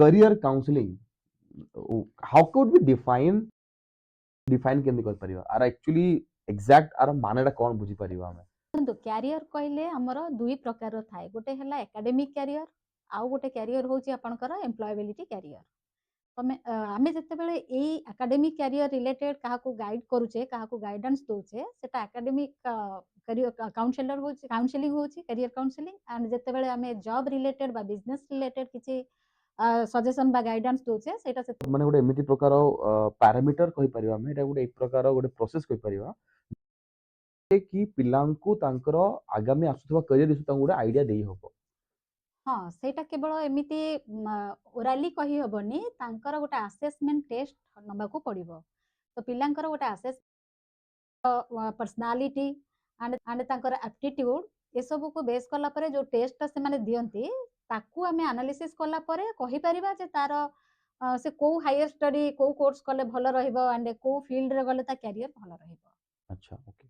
career counseling, how could we define केमती कर परिवा are actually exact are मानेटा कोन बुझी परिवा हमें देखो क्यारियर कहले हमर दुई प्रकार थाए गोटे हला एकेडमिक क्यारियर आउ गोटे क्यारियर होची आपनकर एम्प्लॉयबिलिटी क्यारियर तमे आमे जते बेले एई एकेडमिक क्यारियर रिलेटेड काहाको गाइड करूचे काहाको गाइडेंस दोचे सेटा एकेडमिक करियर काउंसलर होची काउंसलिंग होची करियर काउंसलिंग एंड जते बेले आमे जॉब रिलेटेड बा बिजनेस रिलेटेड किछि सजेशन बा गाइडेंस दोचे सेटा से माने गोटे एमिति प्रकार पैरामीटर कहि परिवा हमें एटा गोटे एक प्रकार गोटे प्रोसेस कहि परिवा कि पिलांकु तांकर आगामी आसुथवा करियर दिसु तांगु गोटे आईडिया देई होबो हाँ सेटा केवल एमिति ओराली कही हबनी तांकर गोटे असेसमेंट टेस्ट नबाकू पड़िबो तो पिलांकर गोटे असेस पर्सनालिटी एंड तांकर एप्टीट्यूड ए सब को बेस कला परे जो टेस्ट से माने दियंती ताकू आमे एनालिसिस कला परे कहि परिबा जे तार से को हायर स्टडी को कोर्स कले भलो रहिबो एंड को फील्ड रे गले ता कैरियर भलो रहिबो अच्छा ओके